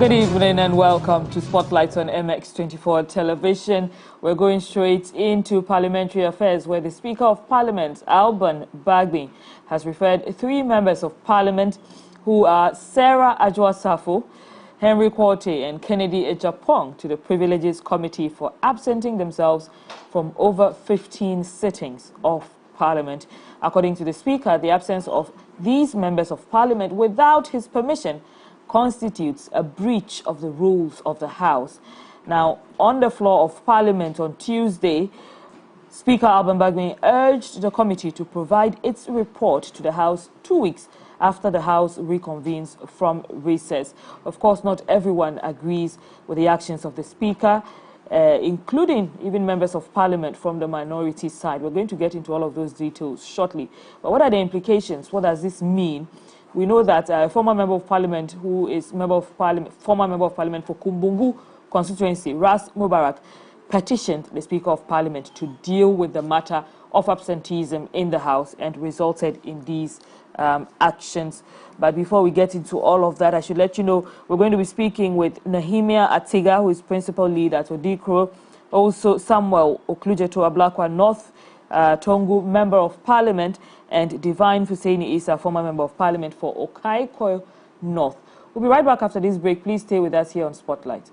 Good evening and welcome to Spotlight on MX24 television. We're going straight into parliamentary affairs where the Speaker of Parliament, Alban Bagby, has referred 3 members of Parliament who are Sarah Adjoa-Safo, Henry Quartey and Kennedy Ejapong to the Privileges Committee for absenting themselves from over 15 sittings of Parliament. According to the Speaker, the absence of these members of Parliament without his permission constitutes a breach of the rules of the House. Now, on the floor of Parliament on Tuesday, Speaker Alban Bagby urged the committee to provide its report to the House 2 weeks after the House reconvenes from recess. Of course, not everyone agrees with the actions of the Speaker, including even members of Parliament from the minority side. We're going to get into all of those details shortly. But what are the implications? What does this mean? We know that a former member of Parliament who is former member of Parliament for Kumbungu constituency, Ras Mubarak, petitioned the Speaker of Parliament to deal with the matter of absenteeism in the House and resulted in these actions. But before we get into all of that, I should let you know we're going to be speaking with Nehemia Atiga, who is principal lead at Odikro, also Samuel Oklujeto Ablakwa North Tongu, Member of Parliament, and Divine Husseini Isa, former Member of Parliament for Okaikoyo North. We'll be right back after this break. Please stay with us here on Spotlight.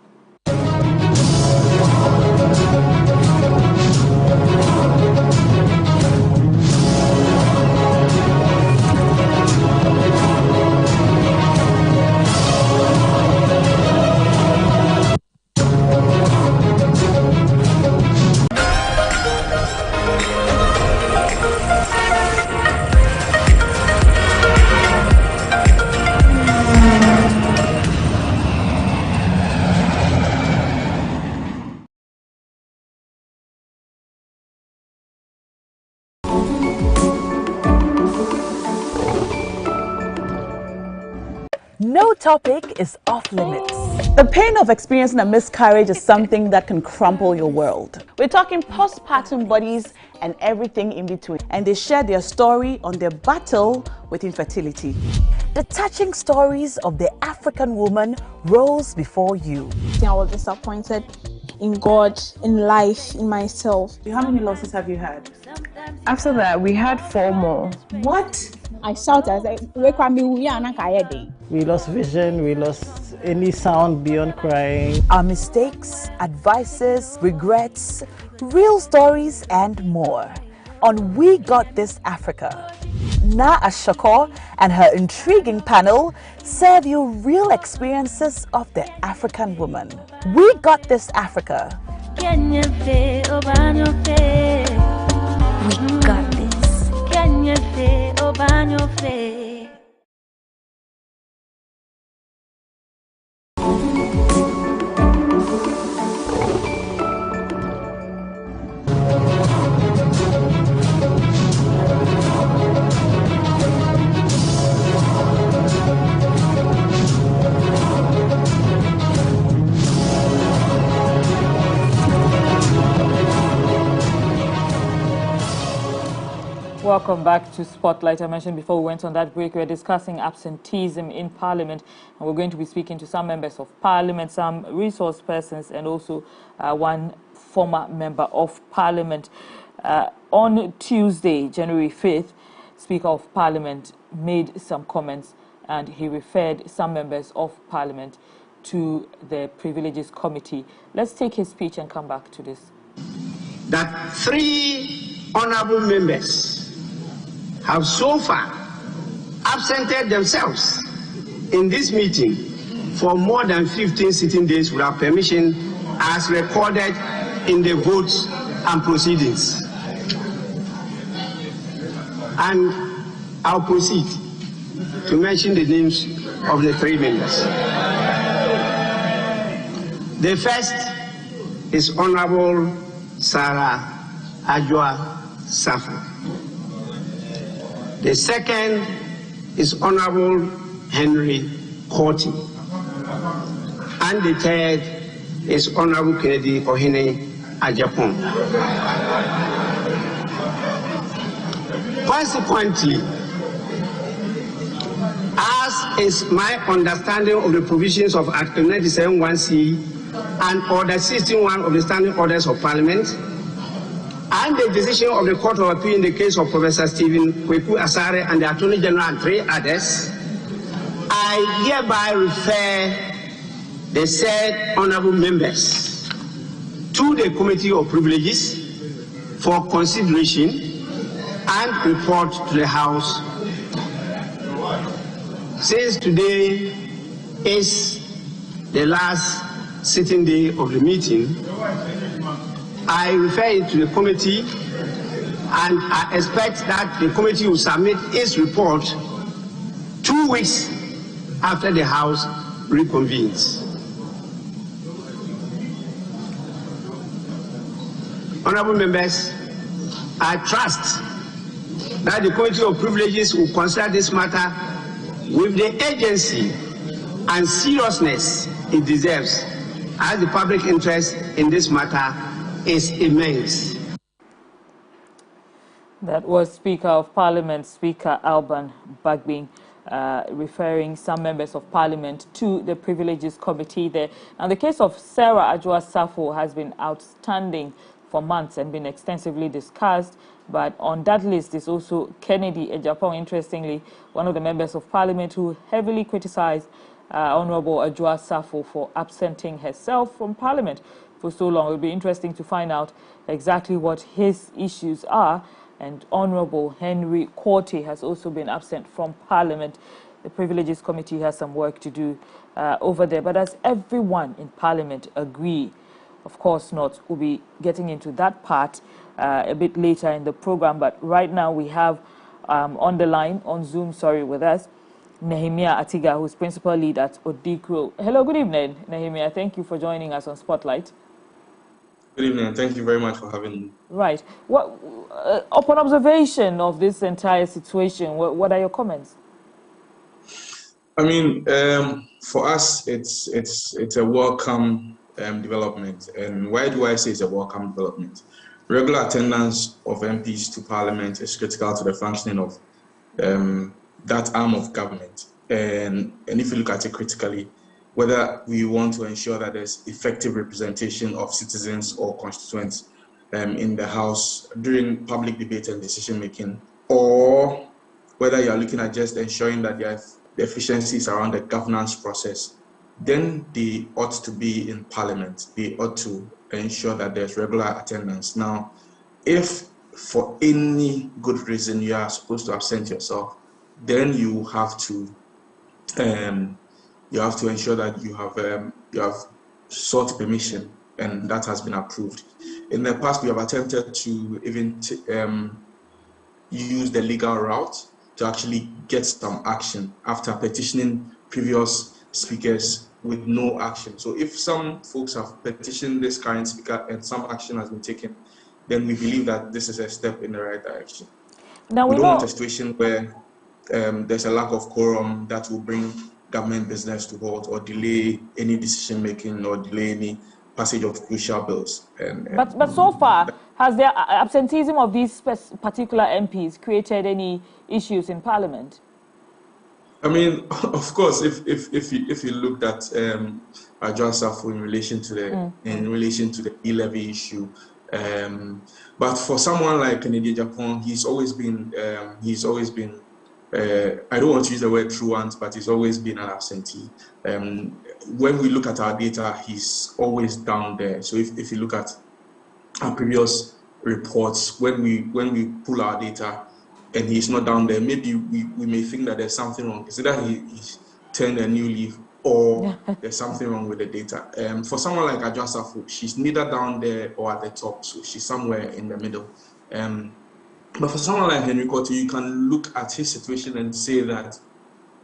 No topic is off limits. The pain of experiencing a miscarriage is something that can crumple your world. We're talking postpartum bodies and everything in between. And they share their story on their battle with infertility. The touching stories of the African woman rose before you. I was disappointed in God, in life, in myself. How many losses have you had? After that, we had 4 more. What? I shouted, I said, we lost vision, we lost any sound beyond crying. Our mistakes, advices, regrets, real stories, and more. On We Got This Africa, Na Ashako and her intriguing panel serve you real experiences of the African woman. We Got This Africa. We got this. Welcome back to Spotlight. I mentioned before we went on that break, we're discussing absenteeism in Parliament, and we're going to be speaking to some members of Parliament, some resource persons, and also one former member of Parliament. On Tuesday, January 5th, Speaker of Parliament made some comments, and he referred some members of Parliament to the Privileges Committee. Let's take his speech and come back to this. That 3 honorable members have so far absented themselves in this meeting for more than 15 sitting days without permission, as recorded in the votes and proceedings. And I'll proceed to mention the names of the 3 members. The first is Honorable Sarah Adjoa-Safo. The second is Honorable Henry Quartey. And the third is Honorable Kennedy Ejapong. Consequently, as is my understanding of the provisions of Article 97(1)(c) and Order 16(1) of the Standing Orders of Parliament, and the decision of the Court of Appeal in the case of Professor Stephen Kweku Asare and the Attorney General and 3 others, I hereby refer the said honorable members to the Committee of Privileges for consideration and report to the House. Since today is the last sitting day of the meeting, I refer it to the committee, and I expect that the committee will submit its report 2 weeks after the House reconvenes. Honorable members, I trust that the Committee of Privileges will consider this matter with the urgency and seriousness it deserves, as the public interest in this matter is immense. That was Speaker of Parliament, Speaker Alban Bagbin, referring some members of Parliament to the Privileges Committee there. And the case of Sarah Adwoa Safo has been outstanding for months and been extensively discussed. But on that list is also Kennedy Ejapong, interestingly, one of the members of Parliament who heavily criticized Honorable Adwoa Safo for absenting herself from Parliament for so long. It will be interesting to find out exactly what his issues are. And Honorable Henry Korte has also been absent from Parliament. The Privileges Committee has some work to do over there. But as everyone in Parliament agree, of course not, we'll be getting into that part a bit later in the program. But right now we have on the line, on Zoom, with us, Nehemiah Atiga, who's principal lead at Odikro. Hello, good evening, Nehemiah. Thank you for joining us on Spotlight. Good evening. Thank you very much for having me. Right. What, upon observation of this entire situation, what are your comments? I mean, for us, it's a welcome development. And why do I say it's a welcome development? Regular attendance of MPs to Parliament is critical to the functioning of that arm of government. And if you look at it critically, whether we want to ensure that there's effective representation of citizens or constituents in the House during public debate and decision making, or whether you're looking at just ensuring that there are efficiencies around the governance process, then they ought to be in Parliament. They ought to ensure that there's regular attendance. Now, if for any good reason you are supposed to absent yourself, then you have to ensure that you have sought permission, and that has been approved. In the past, we have attempted to even use the legal route to actually get some action after petitioning previous speakers with no action. So if some folks have petitioned this current speaker and some action has been taken, then we believe that this is a step in the right direction. Now we don't want a situation where there's a lack of quorum that will bring government business to halt or delay any decision making or delay any passage of crucial bills. But so far, has the absenteeism of these particular MPs created any issues in Parliament? I mean, of course, if you looked at Adwoa Safo in relation to the e-levy issue, but for someone like Kennedy Ejapong, he's always been I don't want to use the word truant, but he's always been an absentee. When we look at our data, he's always down there. So if you look at our previous reports, when we pull our data and he's not down there, maybe we may think that there's something wrong. It's either he's turned a new leaf or there's something wrong with the data. For someone like Adwoa Safo, she's neither down there or at the top, so she's somewhere in the middle. But for someone like Henry Korte, you can look at his situation and say that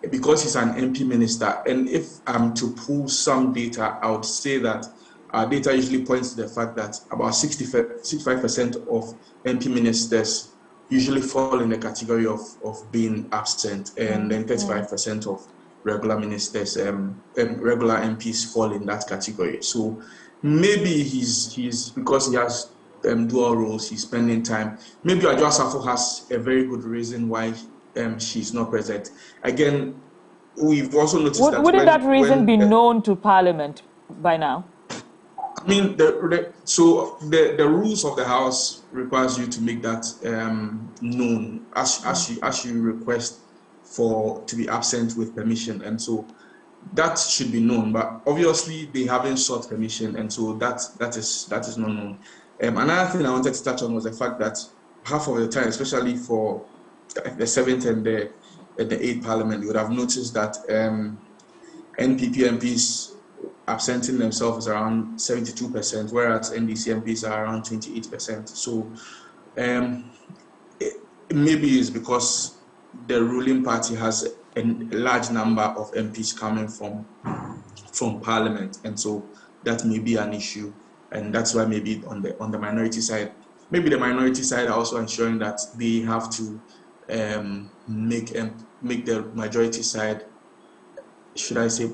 because he's an MP minister, and if I'm to pull some data, I would say that our data usually points to the fact that about 65% of MP ministers usually fall in the category of being absent, and then 35% of regular ministers, regular MPs fall in that category. So maybe he's because he has dual roles, he's spending time. Maybe Adwoa Safo has a very good reason why she's not present. Again, we've also noticed that wouldn't that reason be when known to Parliament by now? I mean, the rules of the House requires you to make that known as you request to be absent with permission, and so that should be known. But obviously, they haven't sought permission, and so that is not known. Another thing I wanted to touch on was the fact that half of the time, especially for the 7th and the 8th Parliament, you would have noticed that NPP MPs absenting themselves is around 72%, whereas NDC MPs are around 28%. So maybe it's because the ruling party has a large number of MPs coming from Parliament, and so that may be an issue, and that's why maybe on the minority side, maybe the minority side are also ensuring that they have to make the majority side, should I say,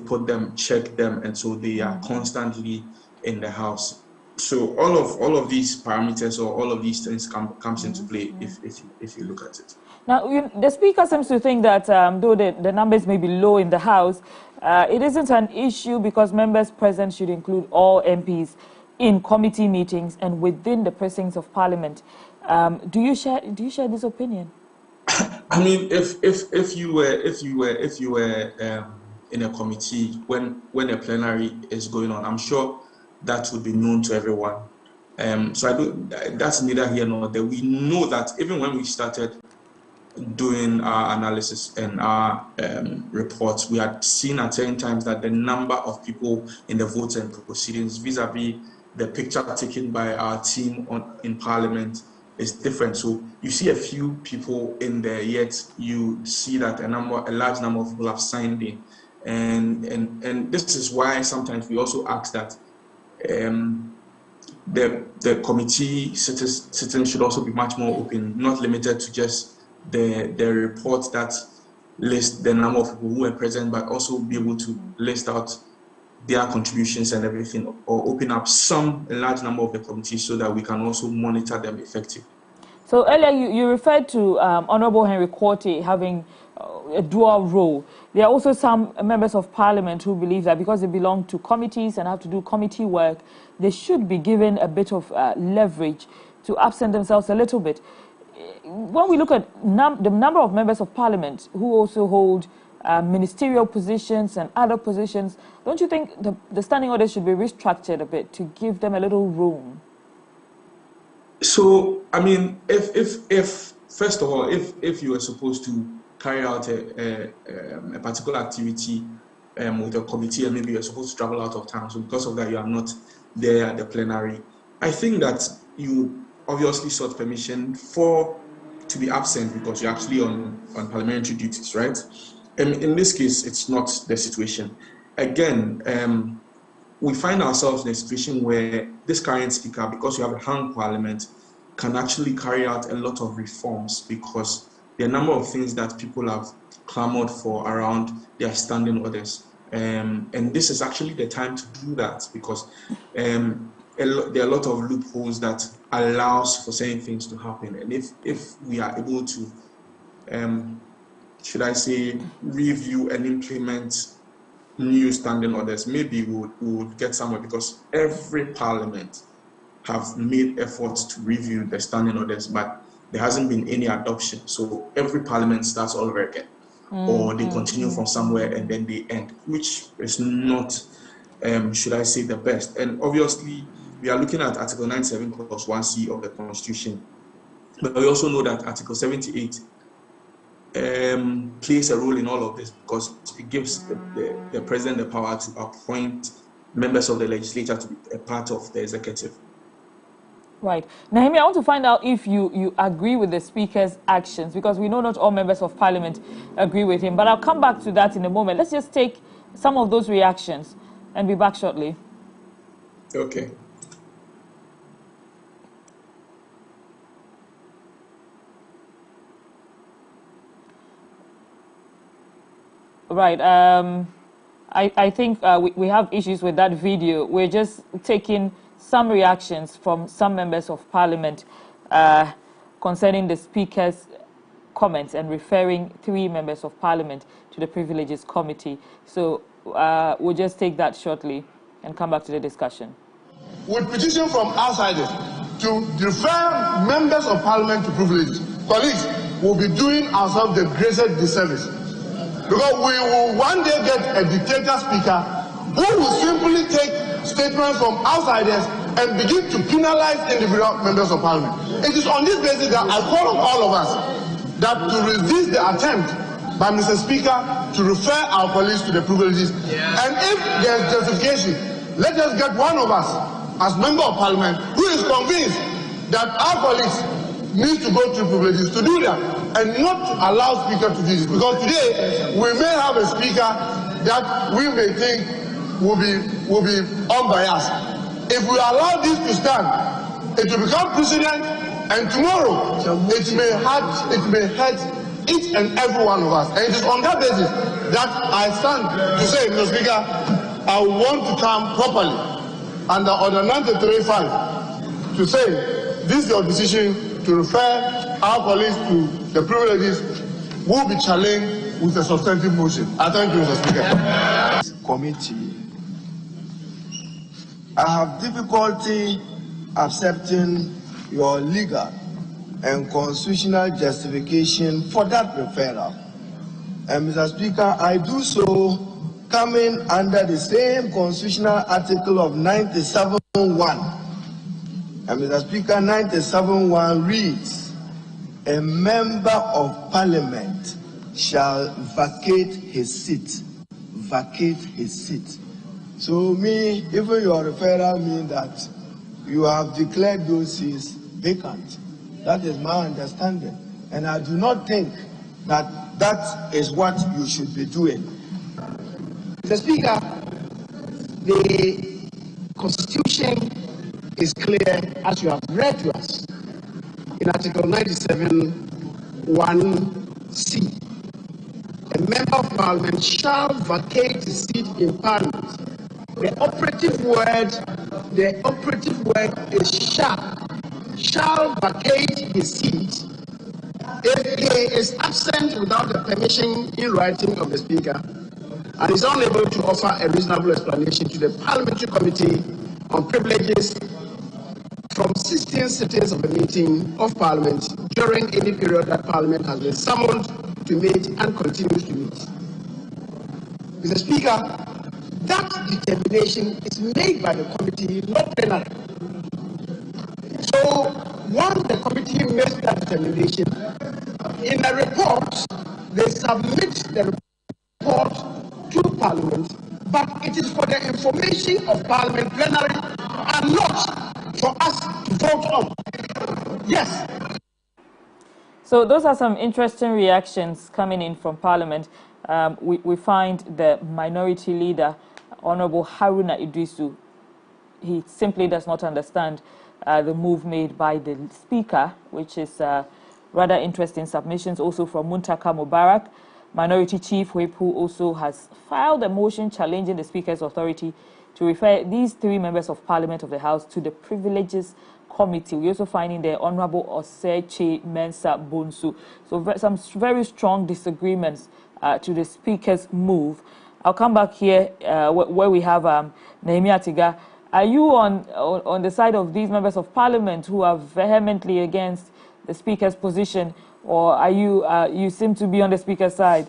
check them, and so they are constantly in the House. So all of these parameters or all of these things comes into play if you look at it. Now, the Speaker seems to think that though the numbers may be low in the House, it isn't an issue because members present should include all MPs in committee meetings and within the precincts of Parliament. Do you share this opinion? I mean, if you were in a committee when a plenary is going on, I'm sure that would be known to everyone. So that's neither here nor there. We know that even when we started doing our analysis and our reports, we had seen at certain times that the number of people in the votes and proceedings vis-a-vis the picture taken by our team in Parliament is different. So you see a few people in there, yet you see that a large number of people have signed in, and this is why sometimes we also ask that the committee sitting should also be much more open, not limited to just the report that lists the number of people who are present, but also be able to list out their contributions and everything, or open up a large number of the committees so that we can also monitor them effectively. So earlier you referred to Honorable Henry Quartey having a dual role. There are also some members of Parliament who believe that because they belong to committees and have to do committee work, they should be given a bit of leverage to absent themselves a little bit. When we look at the number of members of Parliament who also hold ministerial positions and other positions, don't you think the standing order should be restructured a bit to give them a little room? So, I mean, if first of all, if you were supposed to carry out a particular activity with a committee and maybe you're supposed to travel out of town, so because of that you are not there at the plenary, I think that you obviously sought permission to be absent because you're actually on parliamentary duties, right? In this case, it's not the situation. Again, we find ourselves in a situation where this current speaker, because you have a hung parliament, can actually carry out a lot of reforms because there are a number of things that people have clamored for around their standing orders. And this is actually the time to do that because there are a lot of loopholes that allows for certain things to happen. And if we are able to, should I say, review and implement new standing orders, maybe we would get somewhere because every parliament have made efforts to review the standing orders, but there hasn't been any adoption. So every parliament starts all over again, or they continue from somewhere and then they end, which is not, should I say, the best. And obviously, we are looking at Article 97 Clause 1C of the Constitution, but we also know that Article 78 plays a role in all of this because it gives the president the power to appoint members of the legislature to be a part of the executive. Right. Naomi, I want to find out if you agree with the Speaker's actions, because we know not all members of Parliament agree with him. But I'll come back to that in a moment. Let's just take some of those reactions and be back shortly. Okay. Right. I think we have issues with that video. We're just taking some reactions from some members of Parliament concerning the Speaker's comments and referring 3 members of parliament to the Privileges Committee. So we'll just take that shortly and come back to the discussion. With petition from outsiders to refer members of parliament to privileges, colleagues, will be doing ourselves the greatest disservice. Because we will one day get a dictator speaker who will simply take statements from outsiders and begin to penalize individual members of parliament. It is on this basis that I call on all of us that to resist the attempt by Mr. Speaker to refer our colleagues to the privileges. And if there is justification, let us get one of us as member of parliament who is convinced that our colleagues need to go through privileges to do that and not to allow speaker to do this. Because today we may have a speaker that we may think will be unbiased. If we allow this to stand, it will become precedent, and tomorrow it may hurt each and every one of us. And it is on that basis that I stand to say, Mr. Speaker, I want to come properly under Order 93.5 to say this is your decision to refer our colleagues to the privileges will be challenged with a substantive motion. I thank you, Mr. Speaker. Committee, I have difficulty accepting your legal and constitutional justification for that referral. And Mr. Speaker, I do so coming under the same constitutional article of 97.1. And Mr. Speaker, 97.1 reads, a member of parliament shall vacate his seat. Vacate his seat. So even your referral means that you have declared those seats vacant. That is my understanding. And I do not think that that is what you should be doing. Mr. Speaker, the Constitution is clear, as you have read to us, in Article 97, 1C. A member of Parliament shall vacate his seat in Parliament. The operative word is shall. Shall vacate his seat if he is absent without the permission in writing of the Speaker and is unable to offer a reasonable explanation to the Parliamentary Committee on Privileges from 16 sittings of a meeting of Parliament during any period that Parliament has been summoned to meet and continues to meet. Mr. Speaker, that determination is made by the committee, not plenary. So, once the committee makes that determination, in a report, they submit the report to Parliament, but it is for the information of Parliament plenary and not for us to vote on. Yes. So those are some interesting reactions coming in from Parliament. We find the minority leader, Honorable Haruna Idrisu, he simply does not understand the move made by the Speaker, which is rather interesting. Submissions also from Muntaka Mubarak, Minority Chief Whip, who also has filed a motion challenging the Speaker's authority to refer these 3 members of Parliament of the House to the Privileges Committee. We also find in there Honorable Oseche Mensa Bonsu. So some very strong disagreements to the Speaker's move. I'll come back here where we have Nehemiah Tiga. Are you on the side of these members of Parliament who are vehemently against the Speaker's position, or are you seem to be on the Speaker's side?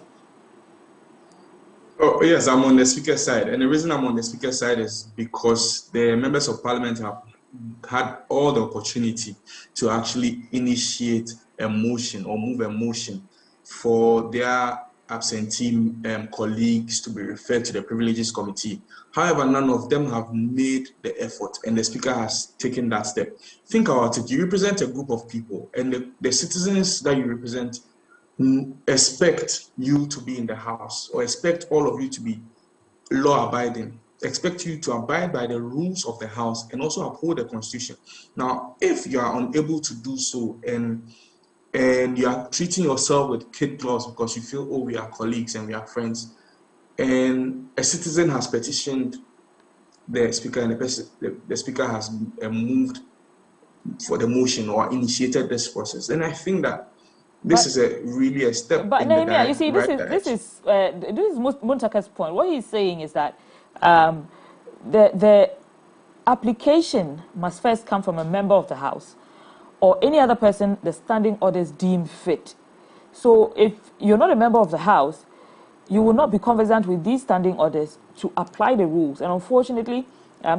Oh, yes, I'm on the Speaker's side. And the reason I'm on the Speaker's side is because the members of Parliament have had all the opportunity to actually initiate a motion or move a motion for their absentee colleagues to be referred to the Privileges Committee. However, none of them have made the effort, and the Speaker has taken that step. Think about it. You represent a group of people, and the citizens that you represent expect you to be in the House, or expect all of you to be law-abiding, expect you to abide by the rules of the House and also uphold the Constitution. Now, if you are unable to do so, and you are treating yourself with kid gloves because you feel, oh, we are colleagues and we are friends, and a citizen has petitioned the Speaker, and the Speaker has moved for the motion or initiated this process, then I think that this is really a step but in Nehemiah, the you see, right this direction. is Muntaka's point. What he's saying is that the application must first come from a member of the House or any other person the standing orders deem fit. So if you're not a member of the House, you will not be conversant with these standing orders to apply the rules. And unfortunately,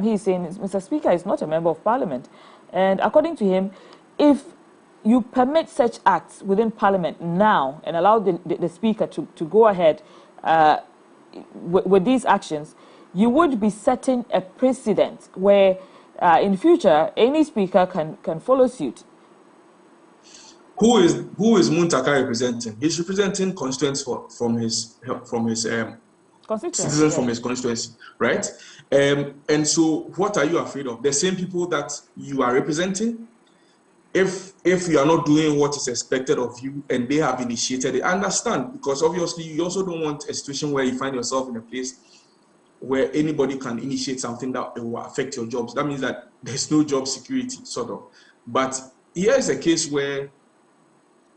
he's saying Mr. Speaker is not a member of Parliament. And according to him, if you permit such acts within Parliament now and allow the Speaker to go ahead with these actions, you would be setting a precedent where in future any Speaker can follow suit. Who is Muntaka representing? He's representing constituents from his citizens from his constituency, right? And so, what are you afraid of? The same people that you are representing. If you are not doing what is expected of you, and they have initiated it, I understand, because obviously you also don't want a situation where you find yourself in a place where anybody can initiate something that will affect your jobs. That means that there's no job security, sort of. But here is a case where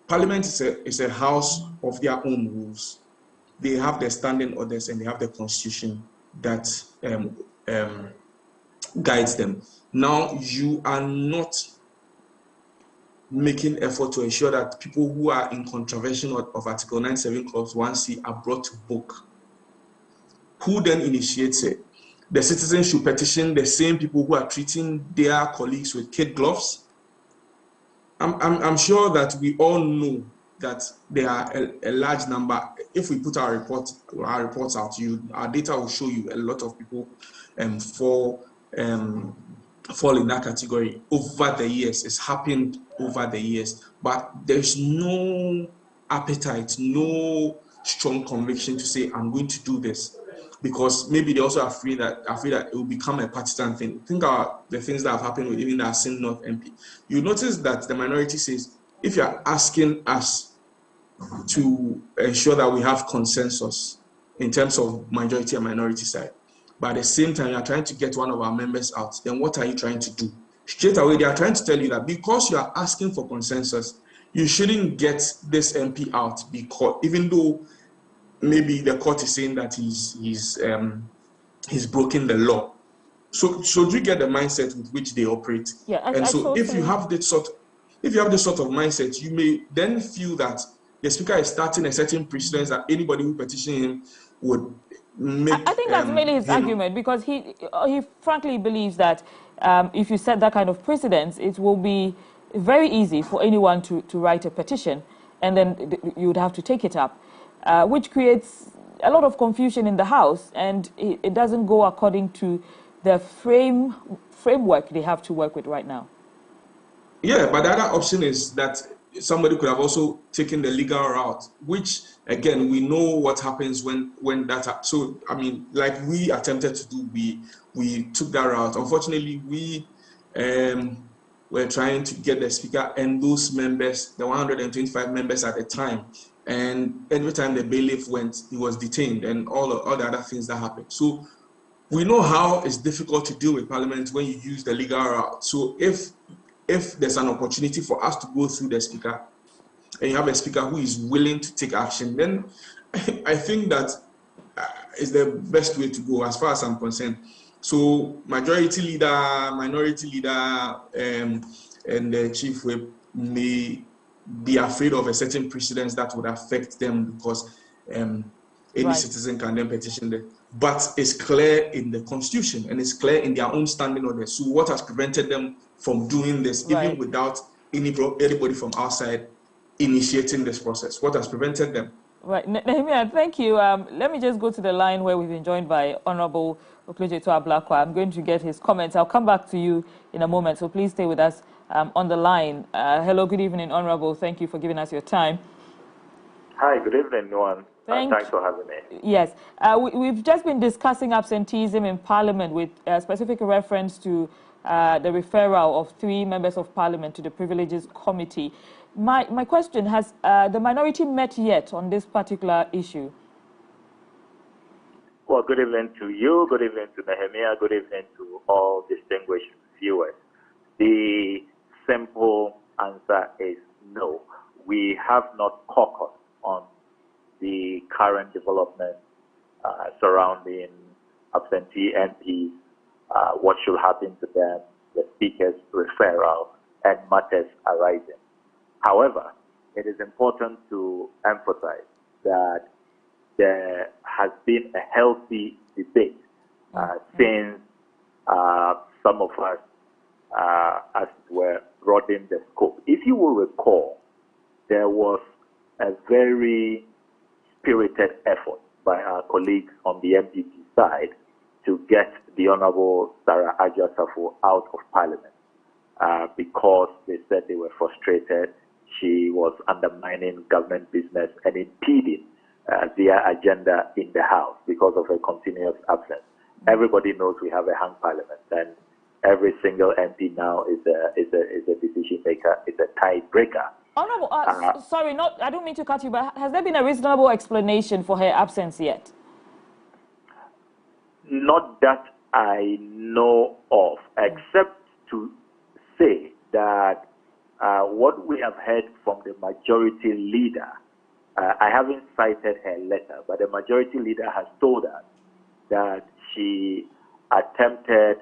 Parliament is a house of their own rules. They have their standing orders and they have the constitution that guides them. Now, you are not making effort to ensure that people who are in contravention of Article 97 Clause 1C are brought to book. Who then initiates it? The citizens should petition the same people who are treating their colleagues with kid gloves. I'm sure that we all know that there are a large number. If we put our reports out, our data will show you a lot of people fall in that category over the years. It's happened over the years, but there's no appetite, no strong conviction to say, I'm going to do this, because maybe they're also afraid that it will become a partisan thing. Think about the things that have happened with even the Assin North MP. You notice that the minority says, if you're asking us to ensure that we have consensus in terms of majority and minority side, but at the same time you're trying to get one of our members out, then what are you trying to do? Straight away, they are trying to tell you that because you are asking for consensus, you shouldn't get this MP out, because even though maybe the court is saying that he's broken the law. So do you get the mindset with which they operate? Yeah, and so if you have this sort of mindset, you may then feel that the speaker is starting a certain precedence that anybody who petitions him would make. I think that's mainly his argument, because he frankly believes that if you set that kind of precedence, it will be very easy for anyone to write a petition, and then you would have to take it up, which creates a lot of confusion in the House, and it doesn't go according to the framework they have to work with right now. Yeah, but the other option is that somebody could have also taken the legal route, which again we know what happens when that. So I mean, like we attempted to do, we took that route. Unfortunately, we were trying to get the speaker and those members, the 125 members at the time, and every time the bailiff went, he was detained, and all the other things that happened. So we know how it's difficult to deal with Parliament when you use the legal route. So if there's an opportunity for us to go through the speaker, and you have a speaker who is willing to take action, then I think that is the best way to go as far as I'm concerned. So majority leader, minority leader, and the chief whip may be afraid of a certain precedence that would affect them, because any citizen can then petition them. But it's clear in the Constitution and it's clear in their own standing orders. So what has prevented them from doing this, even without anybody from outside initiating this process? What has prevented them? Right, Nehemiah, thank you. Let me just go to the line where we've been joined by Honorable Oklejeto Ablakwa. I'm going to get his comments. I'll come back to you in a moment, so please stay with us on the line. Hello, good evening, Honorable. Thank you for giving us your time. Hi, good evening, Noan. Thanks for having me. Yes, we've just been discussing absenteeism in Parliament with specific reference to the referral of 3 members of Parliament to the Privileges Committee. My question, has the minority met yet on this particular issue? Well, good evening to you, good evening to Nehemiah, good evening to all distinguished viewers. The simple answer is no. We have not caucused on the current development surrounding absentee MPs, what should happen to them, the Speaker's referral, and matters arising. However, it is important to emphasize that there has been a healthy debate since some of us, as it were, broadened the scope. If you will recall, there was a very spirited effort by our colleagues on the MPP side to get the Honorable Sarah Adjei-Safo out of Parliament because they said they were frustrated. She was undermining government business and impeding their agenda in the House because of her continuous absence. Everybody knows we have a hung Parliament, and every single MP now is a decision maker, is a tiebreaker. Honorable, sorry, I don't mean to cut you, but has there been a reasonable explanation for her absence yet? Not that I know of, except to say that what we have heard from the majority leader, I haven't cited her letter, but the majority leader has told us that she attempted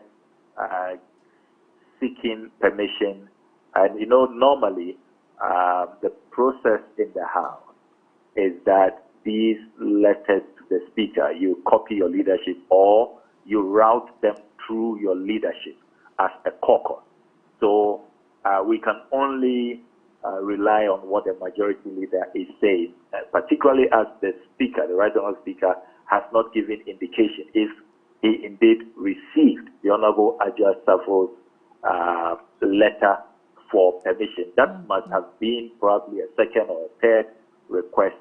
seeking permission. And, you know, normally the process in the House is that these letters to the Speaker, you copy your leadership or you route them through your leadership as a caucus. So we can only rely on what the majority leader is saying, particularly as the Speaker, the Right Honourable Speaker, has not given indication if he indeed received the Honourable Adjei-Safo's letter for permission. That must have been probably a second or a third request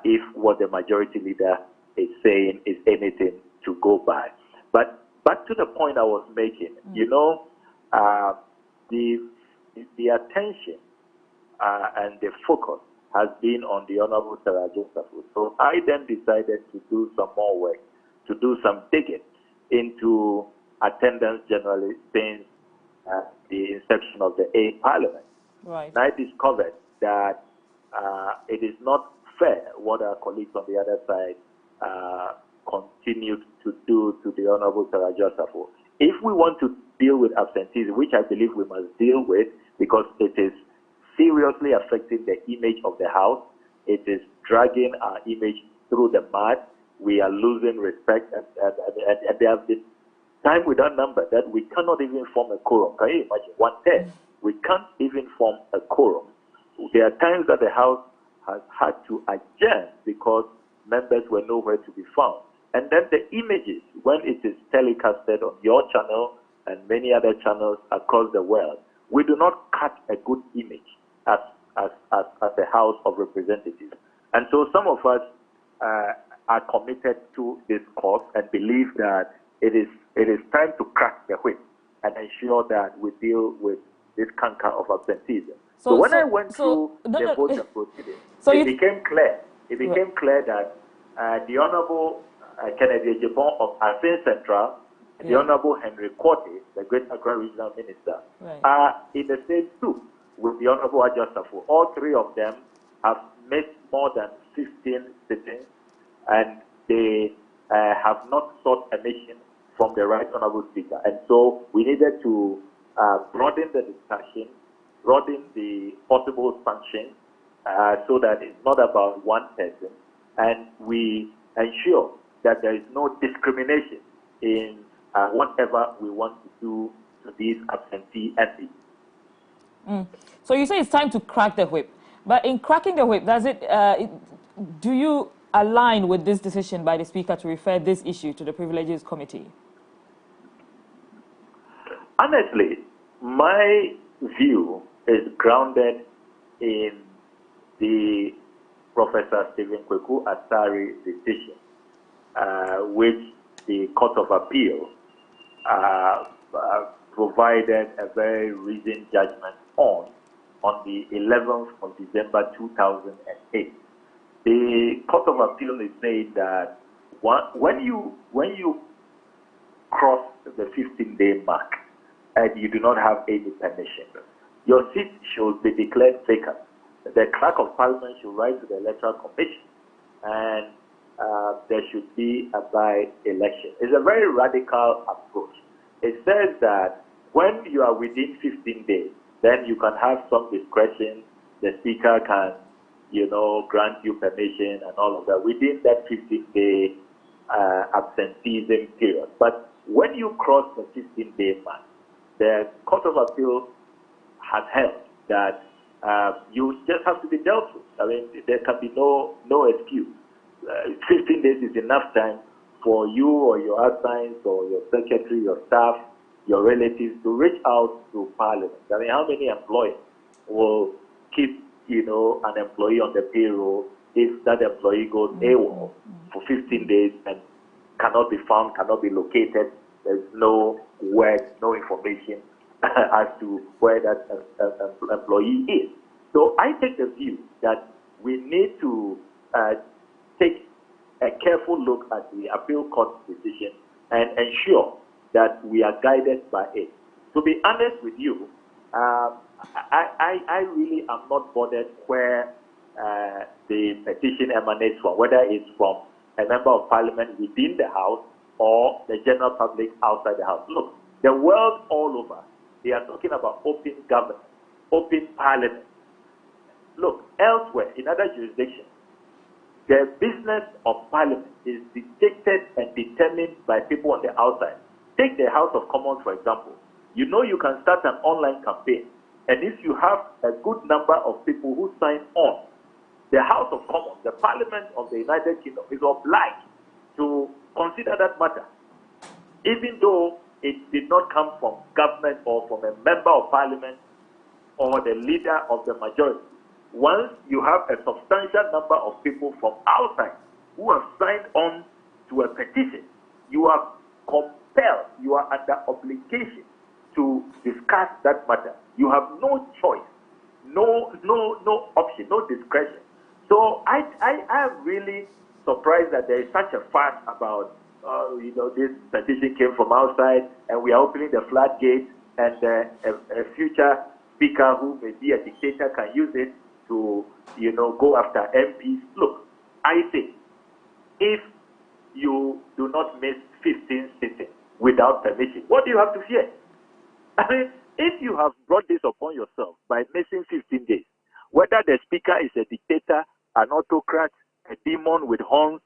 if what the majority leader is saying is anything to go by. But back to the point I was making, you know, the attention and the focus has been on the Honorable Sarah Adjei-Safo. So I then decided to do some more work, to do some digging into attendance generally since the inception of the 8th Parliament. Right. And I discovered that it is not fair what our colleagues on the other side continued to do to the Honorable Sarah Adjei-Safo. If we want to deal with absenteeism, which I believe we must deal with because it is seriously affecting the image of the House, it is dragging our image through the mud, we are losing respect, and there have been time without number that we cannot even form a quorum. Can you imagine? 1/10. We can't even form a quorum. There are times that the House has had to adjourn because members were nowhere to be found. And then the images, when it is telecasted on your channel and many other channels across the world, we do not cut a good image as the House of Representatives. And so some of us are committed to this cause and believe that it is time to crack the whip and ensure that we deal with this canker of absenteeism. So when I went through the vote and proceedings, it became clear. It became clear that the Honourable Kennedy Ejipon of Asin Central, the Honourable Henry Quartey, the Great Accra Regional Minister, are in the same soup with the Honourable Adjei-Safo. All three of them have missed more than 15 sittings, and they have not sought permission from the Right Honourable Speaker. And so we needed to broaden the discussion, broaden the possible sanctions, so that it's not about one person, and we ensure that there is no discrimination in whatever we want to do to these absentee MPs. So you say it's time to crack the whip, but in cracking the whip, do you align with this decision by the Speaker to refer this issue to the Privileges Committee? Honestly, my view is grounded in the Professor Stephen Kweku Asari decision, which the Court of Appeal provided a very reasoned judgment on the 11th of December 2008. The Court of Appeal is saying that when you cross the 15-day mark and you do not have any permission, your seat should be declared vacant the clerk of parliament should write to the electoral commission, and there should be a by-election. It's a very radical approach. It says that when you are within 15 days, then you can have some discretion. The speaker can, grant you permission and all of that within that 15-day absenteeism period. But when you cross the 15-day mark, the Court of Appeal has held that you just have to be dealt with. I mean, there can be no excuse. 15 days is enough time for you or your assigns or your secretary, your staff, your relatives to reach out to Parliament. I mean, how many employers will keep, an employee on the payroll if that employee goes AWOL for 15 days and cannot be found, cannot be located? There's no word, no information as to where that employee is. So I take the view that we need to take a careful look at the appeal court's decision and ensure that we are guided by it. To be honest with you, I really am not bothered where the petition emanates from, whether it's from a member of parliament within the house or the general public outside the house. Look, the world all over, they are talking about open government, open parliament. Look, elsewhere, in other jurisdictions, the business of parliament is dictated and determined by people on the outside. Take the House of Commons, for example. You can start an online campaign, and if you have a good number of people who sign on, the House of Commons, the Parliament of the United Kingdom, is obliged to consider that matter, even though it did not come from government or from a member of parliament or the leader of the majority. Once you have a substantial number of people from outside who have signed on to a petition, you are compelled, you are under obligation to discuss that matter. You have no choice, no option, no discretion. So I am really surprised that there is such a fuss about, this petition came from outside and we are opening the floodgates, and a future speaker who may be a dictator can use it to, go after MPs. Look, I think if you do not miss 15 sittings without permission, what do you have to fear? I mean, if you have brought this upon yourself by missing 15 days, whether the speaker is a dictator, an autocrat, a demon with horns,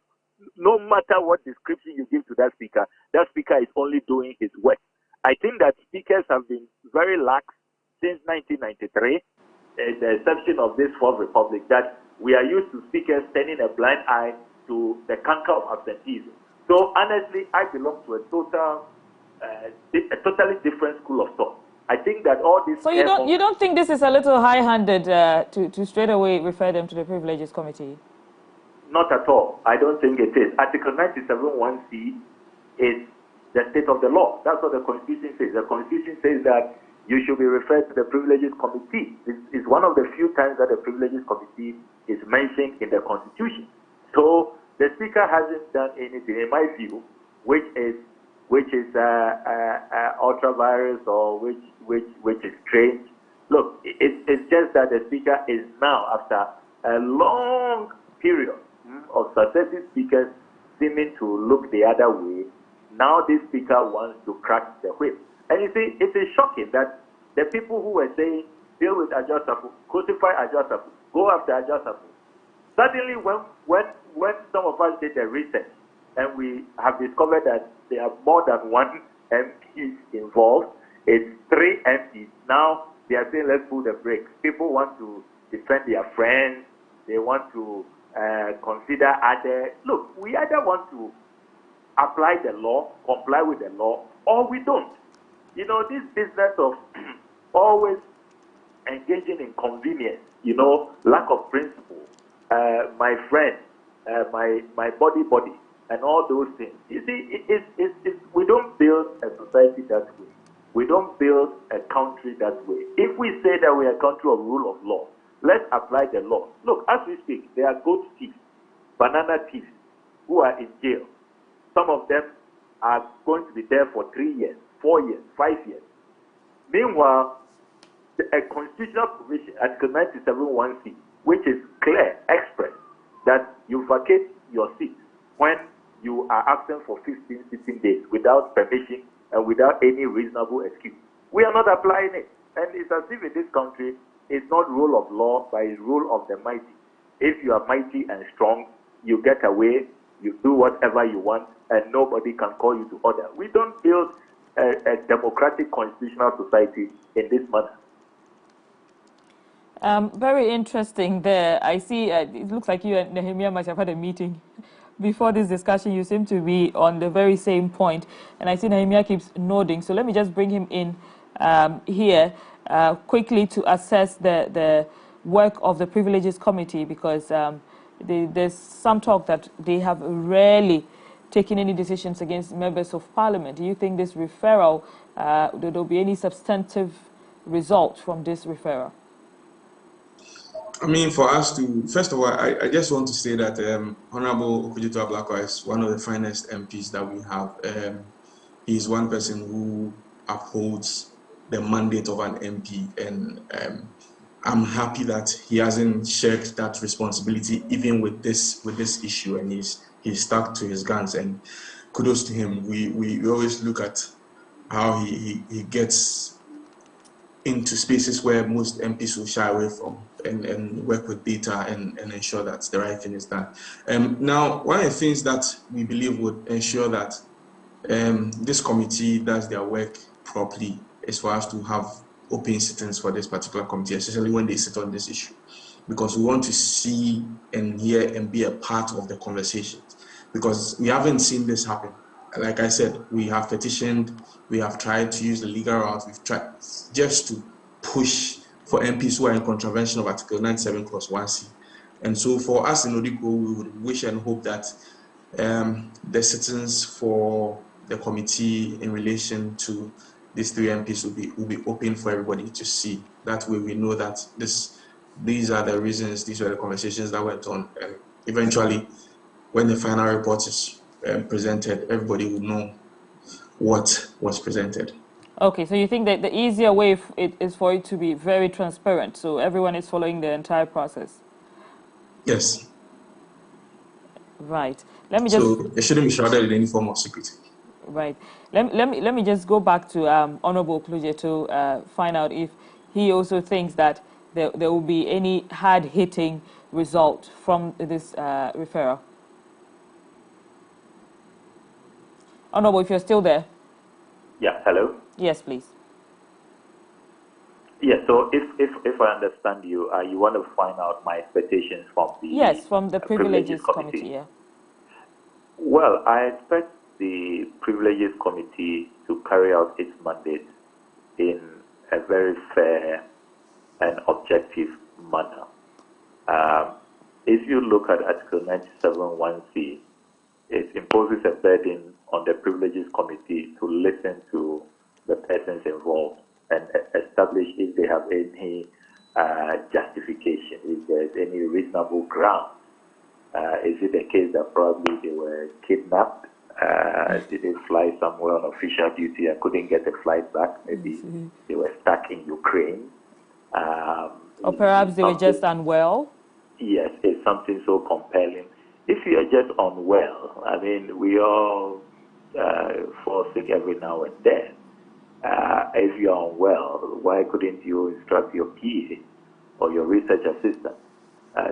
no matter what description you give to that speaker is only doing his work. I think that speakers have been very lax since 1993, the exception of this Fourth Republic, that we are used to speakers turning a blind eye to the canker of absenteeism. So honestly, I belong to a totally different school of thought. I think that all this. So you don't think this is a little high-handed to straight away refer them to the Privileges Committee? Not at all. I don't think it is. Article 97(1)(c) is the state of the law. That's what the Constitution says. The Constitution says that you should be referred to the Privileges Committee. It's one of the few times that the Privileges Committee is mentioned in the Constitution. So the Speaker hasn't done anything, in my view, which is ultra-virus or which is strange. Look, it's just that the Speaker is now, after a long period of successive speakers seeming to look the other way, now this Speaker wants to crack the whip. And you see, it is shocking that the people who were saying, deal with Adjustable, crucify Adjustable, go after Adjustable, suddenly when some of us did the research and we have discovered that there are more than one MP involved, it's 3 MPs. Now they are saying, let's pull the brakes. People want to defend their friends. They want to consider other. Look, we either want to apply the law, comply with the law, or we don't. This business of always engaging in convenience, lack of principle, my friend, my body, and all those things. You see, we don't build a society that way. We don't build a country that way. If we say that we are a country of rule of law, let's apply the law. Look, as we speak, there are goat thieves, banana thieves who are in jail. Some of them are going to be there for 3 years, 4 years, 5 years. Meanwhile, a constitutional provision, Article 97(1)(c), which is clear, express, that you vacate your seat when you are absent for 15 sitting days without permission and without any reasonable excuse. We are not applying it. And it's as if in this country, it's not rule of law, but it's rule of the mighty. If you are mighty and strong, you get away, you do whatever you want, and nobody can call you to order. We don't build a democratic constitutional society in this manner. Very interesting there. I see it looks like you and Nehemiah might have had a meeting before this discussion. You seem to be on the very same point, and I see Nehemiah keeps nodding. So let me just bring him in here quickly to assess the work of the Privileges Committee, because there's some talk that they have rarely taken any decisions against members of parliament. Do you think this referral, there will be any substantive result from this referral? I mean, for us to, first of all, I just want to say that Honorable Okudzeto Ablakwa is one of the finest MPs that we have. He's one person who upholds the mandate of an MP, and I'm happy that he hasn't shared that responsibility even with this issue, and he's stuck to his guns, and kudos to him. We always look at how he gets into spaces where most MPs will shy away from, and work with data and ensure that the right thing is done. Now, one of the things that we believe would ensure that this committee does their work properly is for us to have open sittings for this particular committee, especially when they sit on this issue, because we want to see and hear and be a part of the conversations, because we haven't seen this happen. Like I said, we have petitioned, we have tried to use the legal route, we've tried just to push for MPs who are in contravention of Article 97 Clause 1C. And so for us in Odiko, we would wish and hope that the sittings for the committee in relation to these three MPs will be open for everybody to see. That way we know that these are the reasons, these were the conversations that went on. And eventually, when the final report is presented, everybody will know what was presented. Okay, so you think that the easier way is for it to be very transparent, so everyone is following the entire process? Yes. Right. Let me just. So it shouldn't be shrouded in any form of secrecy. Right. Let me just go back to Honorable Okudzeto to find out if he also thinks that there will be any hard-hitting result from this referral. Honorable, if you're still there. Yeah, hello? Yes, please. Yeah, so if I understand you, you want to find out my expectations from the... Yes, from the Privileges Committee, yeah. Well, I expect the Privileges Committee to carry out its mandate in a very fair and objective manner. If you look at Article 97(1)(c), it imposes a burden on the Privileges Committee to listen to the persons involved and establish if they have any justification, if there is any reasonable ground. Is it the case that probably they were kidnapped? Did they fly somewhere on official duty and couldn't get the flight back? Maybe they were stuck in Ukraine. Or perhaps they were just unwell? Yes, it's something so compelling. If you are just unwell, I mean, we all fall sick every now and then. If you are unwell, why couldn't you instruct your PA or your research assistant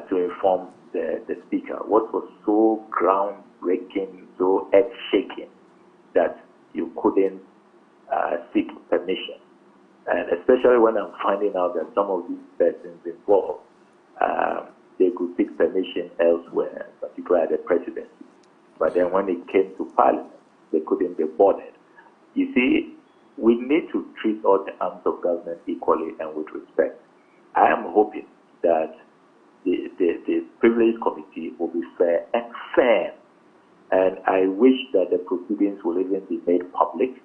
to inform the speaker? What was so groundbreaking, so earth-shaking that you couldn't seek permission? And especially when I'm finding out that some of these persons involved, they could seek permission elsewhere, particularly at the presidency. But then when it came to parliament, they couldn't be bothered. You see, we need to treat all the arms of government equally and with respect. I am hoping that the Privilege Committee will be fair and firm. And I wish that the proceedings will even be made public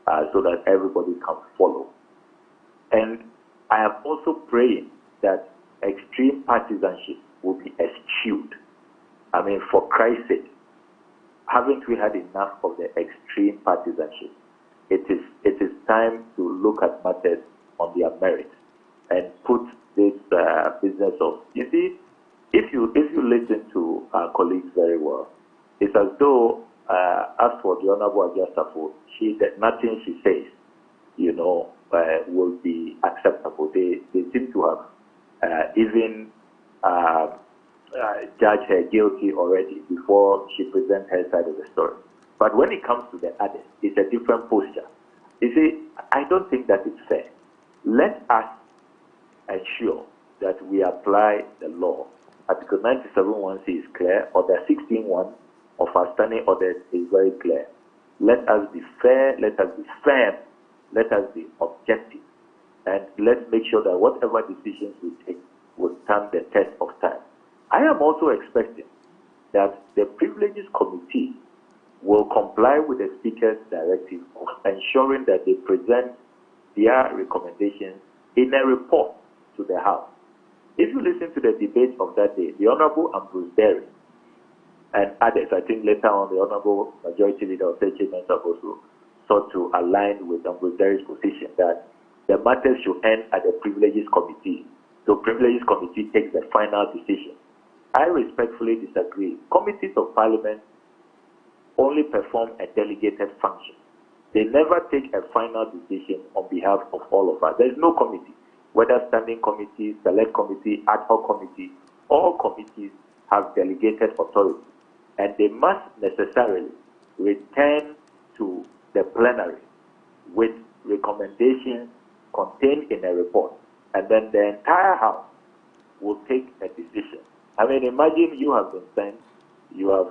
so that everybody can follow. And I am also praying that extreme partisanship will be eschewed. I mean, for Christ's sake, haven't we had enough of the extreme partisanship? It is time to look at matters on their merits. and put this business of, you see, if you listen to our colleagues very well, it's as though as for the Honorable Adjustafo, that nothing she says, will be acceptable. They seem to have even judged her guilty already before she presents her side of the story. But when it comes to the others, it's a different posture. You see, I don't think that is fair. Let us ensure that we apply the law. Article 97(1)(c) is clear, or the 16(1) of our standing orders is very clear. Let us be fair, let us be firm, let us be objective, and let's make sure that whatever decisions we take will stand the test of time. I am also expecting that the Privileges Committee will comply with the Speaker's directive of ensuring that they present their recommendations in a report to the House. If you listen to the debate of that day, the Honorable Ambrose Derry and others, I think later on the Honorable Majority Leader of Seche Mensah also sought to align with Ambrose Derry's position that the matters should end at the Privileges Committee. So Privileges Committee takes the final decision. I respectfully disagree. Committees of Parliament only perform a delegated function. They never take a final decision on behalf of all of us. There is no committee, whether standing committee, select committee, ad hoc committee, all committees have delegated authority, and they must necessarily return to the plenary with recommendations contained in a report, and then the entire House will take a decision. I mean, imagine you have been sent, you have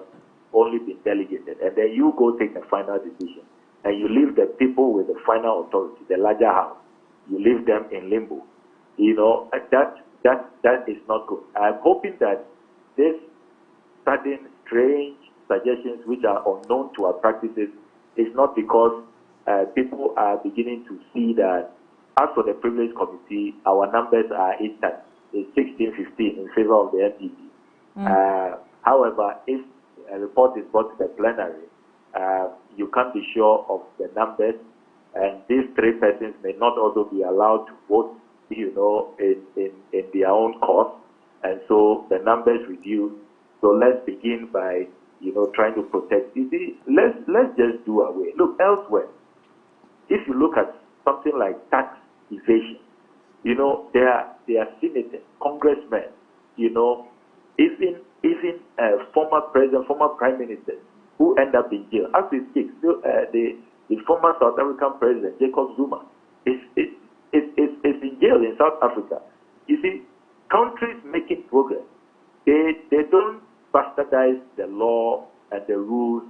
only been delegated, and then you go take a final decision, and you leave the people with the final authority, the larger House, you leave them in limbo. That is not good. I'm hoping that this sudden, strange suggestions which are unknown to our practices is not because people are beginning to see that, as for the Privilege Committee, our numbers are intact. It's 16-15 in favor of the NPP. However, if a report is brought to the plenary, you can't be sure of the numbers, and these three persons may not also be allowed to vote, in their own cause, and so the numbers reduce. So let's begin by, trying to protect. You see, let's just do away. Look elsewhere. If you look at something like tax evasion, there are senators, congressmen, even former president, former prime ministers who end up in jail. As we speak, the former South African president, Jacob Zuma, is in jail in South Africa. You see, countries making progress, they don't bastardize the law and the rules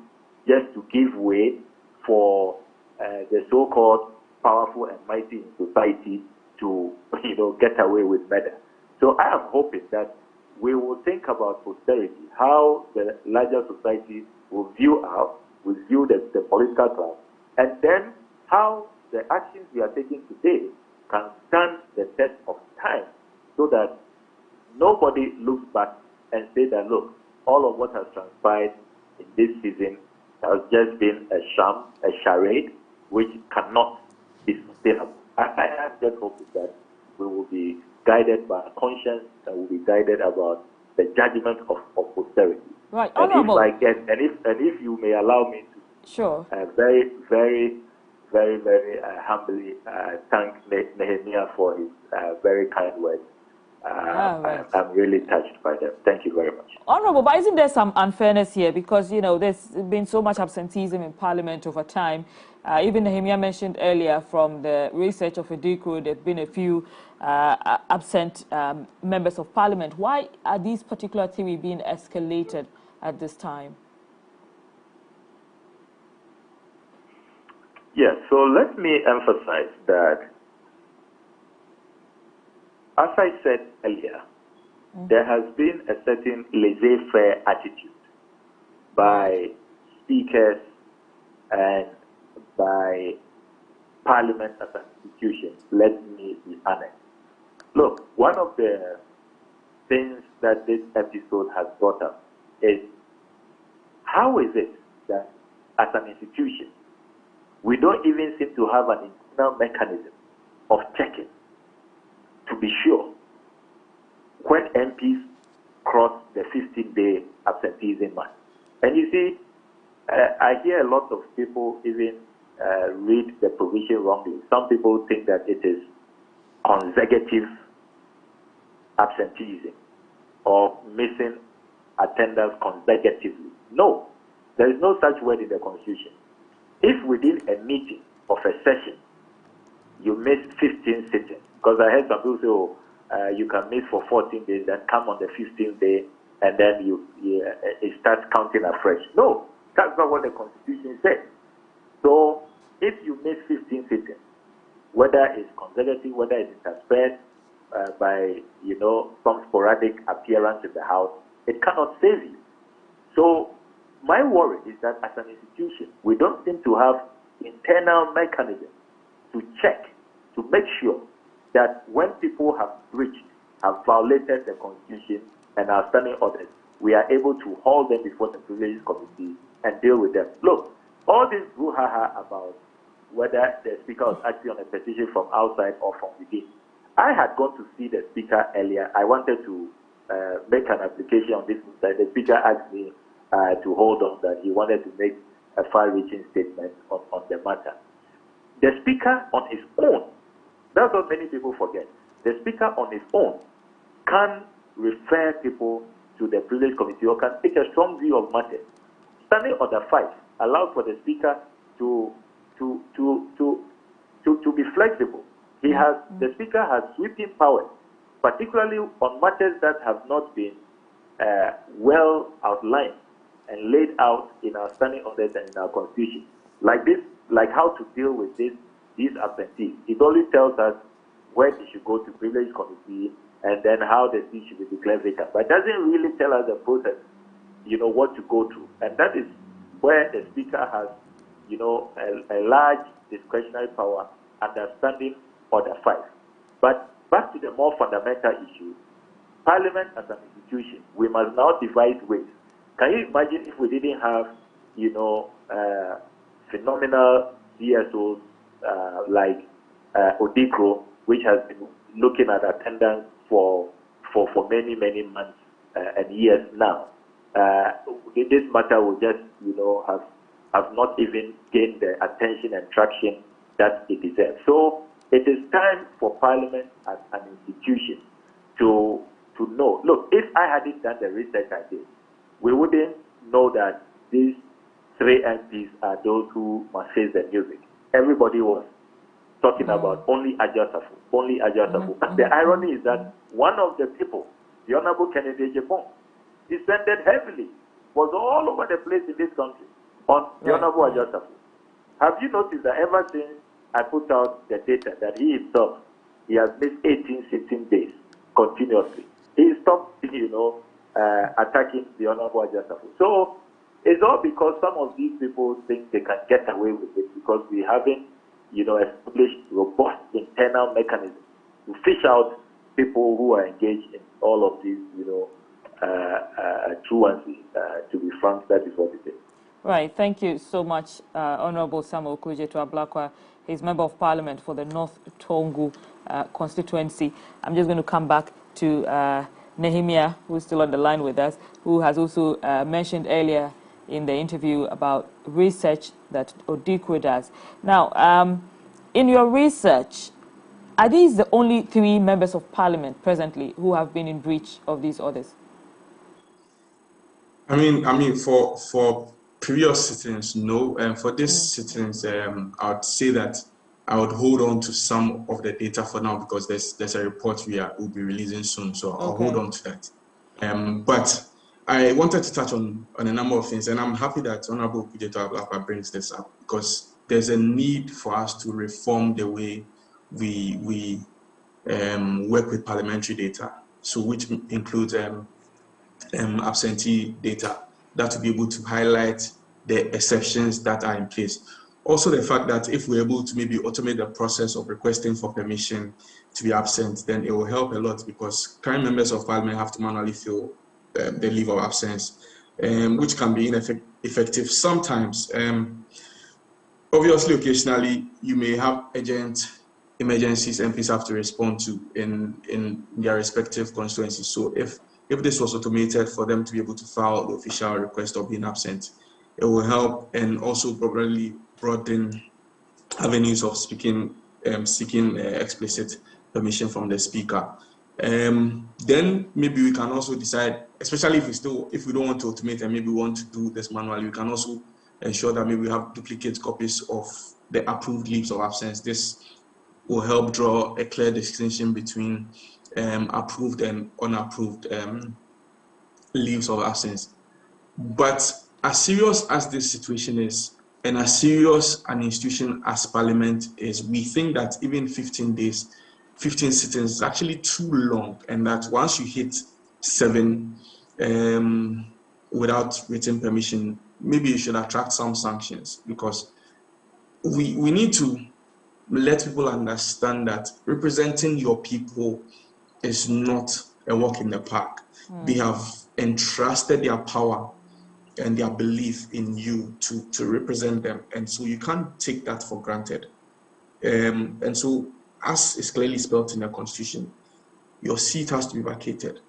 just to give way for the so-called powerful and mighty in society to, get away with murder. So I am hoping that we will think about posterity, how the larger society will view the political class, and then how the actions we are taking today can stand the test of time, so that nobody looks back and say that, look, all of what has transpired in this season has just been a sham, a charade, which cannot be sustainable. I am just hoping that we will be guided by conscience, and will be guided about the judgment of posterity. Right, and Honorable. If you may allow me to, sure, very, very, very, very humbly thank Nehemiah for his very kind words. Right. I'm really touched by them. Thank you very much. Honorable, but isn't there some unfairness here? Because, there's been so much absenteeism in Parliament over time. Even Nehemiah mentioned earlier from the research of Edikro, there have been a few absent members of Parliament. Why are these particular theories being escalated at this time? Yes, so let me emphasize that, as I said earlier, there has been a certain laissez-faire attitude by speakers and by Parliament as an institution. Let me be honest. Look, one of the things that this episode has brought up is, how is it that as an institution, we don't even seem to have an internal mechanism of checking to be sure when MPs cross the 15-day absenteeism mark. And you see, I hear a lot of people even read the provision wrongly. Some people think that it is consecutive absenteeism or missing attendance consecutively. No, there is no such word in the Constitution. If within a meeting of a session you miss 15 sittings, because I heard some people say, oh, you can miss for 14 days, then come on the 15th day, and then it starts counting afresh. No, that's not what the Constitution says. So if you miss 15 sittings, whether it's consecutive, whether it's interspersed by some sporadic appearance in the House, it cannot save you. So my worry is that as an institution, we don't seem to have internal mechanisms to check, to make sure that when people have breached, have violated the Constitution and our standing orders, we are able to hold them before the Privileges Committee and deal with them. Look, all this brouhaha about whether the Speaker was acting on a petition from outside or from within. I had gone to see the Speaker earlier. I wanted to make an application on this. The Speaker asked me to hold on, that he wanted to make a far-reaching statement on the matter. The Speaker on his own, that's what many people forget. The Speaker on his own can refer people to the Privilege Committee or can take a strong view of matters. Standing Order 5 allows for the Speaker to be flexible. The Speaker has sweeping powers, particularly on matters that have not been well outlined and laid out in our standing orders and in our Constitution. Like this, like how to deal with these absentees. It only tells us where they should go to Privilege Committee and then how the seat should be declared vacant. But it doesn't really tell us the process, what to go through. And that is where the Speaker has, a large discretionary power under Standing Order 5. But back to the more fundamental issue, Parliament as an institution, we must now devise ways. Can you imagine if we didn't have, phenomenal CSOs like Odikro, which has been looking at attendance for many, many months and years now? This matter will just, have not even gained the attention and traction that it deserves. So it is time for Parliament as an institution to know. Look, if I hadn't done the research I did, we wouldn't know that these 3 MPs are those who must face the music. Everybody was talking about only Ajasafu, only Ajasafu. And the irony is that one of the people, the Honorable Kennedy Japon, descended heavily, was all over the place in this country on the Honorable Ajasafu. Have you noticed that ever since I put out the data that he himself, he has missed 18, 16 days continuously, he stopped, attacking the Honorable Ajasafu. So it's all because some of these people think they can get away with it because we haven't, established robust internal mechanisms to fish out people who are engaged in all of these, truancy. To be frank, that is what it is. Right. Thank you so much, Honorable Samuel Kujetu Ablakwa. He's Member of Parliament for the North Tongu constituency. I'm just going to come back to Nehemiah, who's still on the line with us, who has also mentioned earlier in the interview about research that Odikwe does. Now, in your research, are these the only 3 members of Parliament presently who have been in breach of these orders? I mean, for previous sittings, no. And for these sittings, I would say that I would hold on to some of the data for now because there's a report we'll be releasing soon, so I'll hold on to that. But I wanted to touch on a number of things, and I'm happy that Honorable Kujetu Ablakwa brings this up because there's a need for us to reform the way we work with parliamentary data, so which includes absentee data, that will be able to highlight the exceptions that are in place. Also, the fact that if we're able to maybe automate the process of requesting for permission to be absent, then it will help a lot because current members of Parliament have to manually fill the leave of absence, which can be ineffective sometimes. Obviously, occasionally, you may have urgent emergencies MPs have to respond to in their respective constituencies. So if this was automated for them to be able to file the official request of being absent, it will help and also probably broaden avenues of seeking explicit permission from the speaker. Then maybe we can also decide, especially if we don't want to automate and maybe we want to do this manually, we can also ensure that maybe we have duplicate copies of the approved leaves of absence. This will help draw a clear distinction between approved and unapproved leaves of absence. But as serious as this situation is, and as serious an institution as Parliament is, we think that even 15 days, 15 sittings is actually too long, and that once you hit 7 without written permission, maybe you should attract some sanctions, because we need to let people understand that representing your people is not a walk in the park. They have entrusted their power and their belief in you to represent them, and so you can't take that for granted. And so, as is clearly spelled in the Constitution, your seat has to be vacated.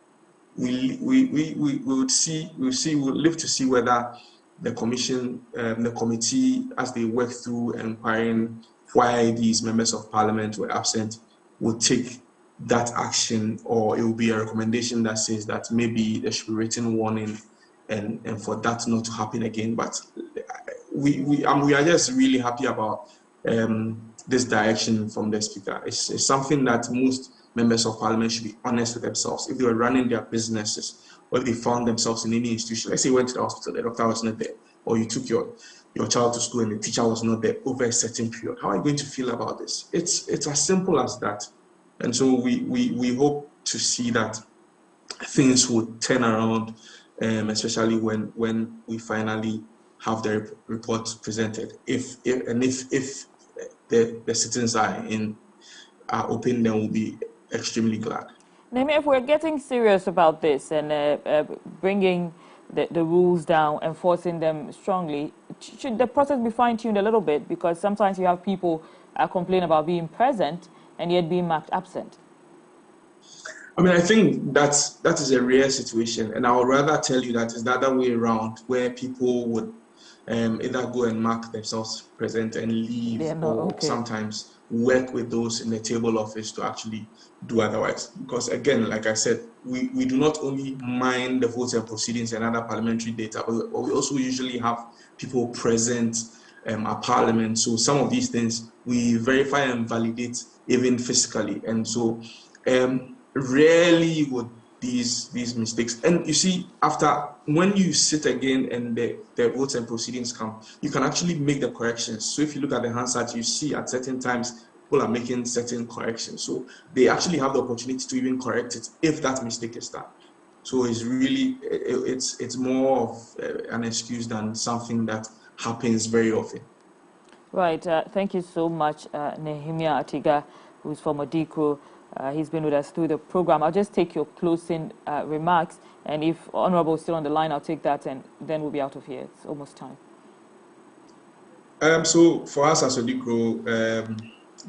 We would live to see whether the commission, the committee, as they work through inquiring why these members of Parliament were absent, will take that action, or it will be a recommendation that says that maybe there should be written warning and for that not to happen again. But we are just really happy about this direction from the Speaker. It's something that most members of Parliament should be honest with themselves. If they were running their businesses, or if they found themselves in any institution, let's say you went to the hospital, the doctor was not there, or you took your child to school and the teacher was not there over a certain period, how are you going to feel about this? It's as simple as that. And so we hope to see that things will turn around, especially when we finally have the report presented. If the citizens are open, then we'll be extremely glad. Nehemiah, if we're getting serious about this and bringing the rules down, enforcing them strongly, should the process be fine-tuned a little bit? Because sometimes you have people complain about being present and yet being marked absent. I mean, I think that is a rare situation, and I would rather tell you that it's the other way around, where people would either go and mark themselves present and leave, or sometimes work with those in the table office to actually do otherwise. Because again, like I said, we do not only mine the votes and proceedings and other parliamentary data, but we also usually have people present at Parliament. So some of these things we verify and validate even physically, and so rarely would these mistakes. And you see, when you sit again and the votes and proceedings come, you can actually make the corrections. So if you look at the Hansard, you see at certain times people are making certain corrections. So they actually have the opportunity to even correct it if that mistake is done. So it's really, it's more of an excuse than something that happens very often. Right. Thank you so much, Nehemiah Atiga, who's from Odikro. He's been with us through the program. I'll just take your closing remarks, and if Honorable is still on the line, I'll take that, and then we'll be out of here. It's almost time. So for us as Odikro,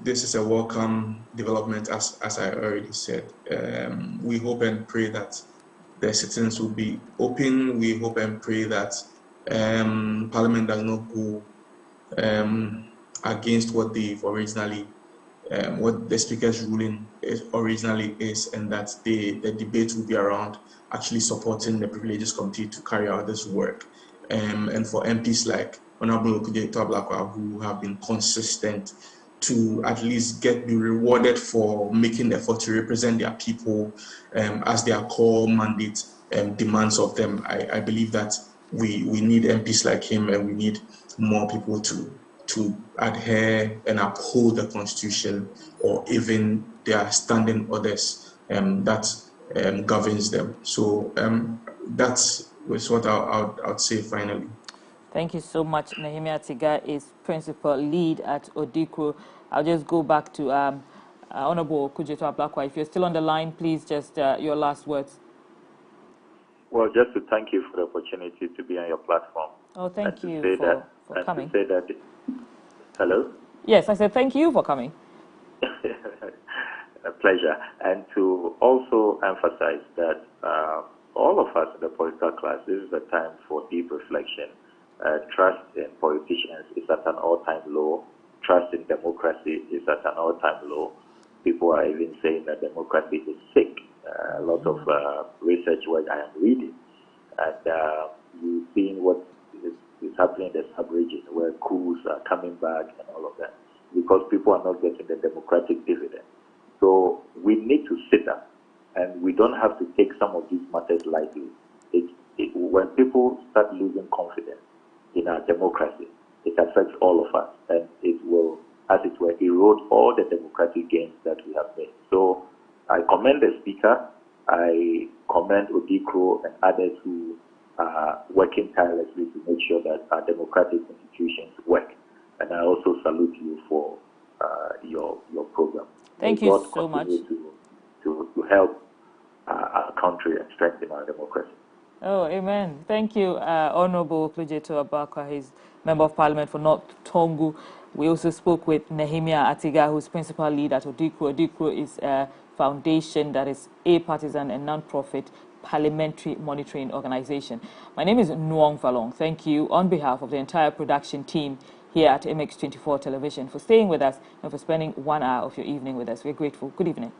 this is a welcome development, as I already said. We hope and pray that the citizens will be open. We hope and pray that Parliament does not go against what they've originally, what the Speaker's ruling originally is, and that the debate will be around actually supporting the Privileges Committee to carry out this work. And for MPs like Honorable Okujeto-Ablakwa, who have been consistent to at least be rewarded for making the effort to represent their people as their core mandate demands of them. I believe that we need MPs like him, and we need more people to adhere and uphold the Constitution, or even their standing orders that governs them. So that's what I'd say finally. Thank you so much. Nehemiah Atiga is principal lead at Odikro. I'll just go back to Honorable Okujeto-Ablakwa. If you're still on the line, please just your last words. Well, just to thank you for the opportunity to be on your platform. Oh, thank you for coming. To say that, hello? Yes, I said thank you for coming. A pleasure. And to also emphasize that all of us in the political class, this is a time for deep reflection. Trust in politicians is at an all-time low. Trust in democracy is at an all-time low. People are even saying that democracy is sick. A lot of research what I am reading. And you've seen what is happening in the sub-region where coups are coming back and all of that because people are not getting the democratic dividend. So we need to sit up, and we don't have to take some of these matters lightly. When people start losing confidence in our democracy, it affects all of us, and it will, as it were, erode all the democratic gains that we have made. So I commend the Speaker. I commend Odikro and others who are working tirelessly to make sure that our democratic institutions work. And I also salute you for your program. Thank May you God so much. To help our country and strengthen our democracy. Oh, amen. Thank you, Honorable Klujeto Abakwa. He's Member of Parliament for North Tongu. We also spoke with Nehemiah Atiga, who's principal lead at Odikro. Odikro is a foundation that is a partisan and non-profit parliamentary monitoring organization. My name is Nuong Valong. Thank you on behalf of the entire production team here at MX24 Television for staying with us and for spending 1 hour of your evening with us. We're grateful. Good evening.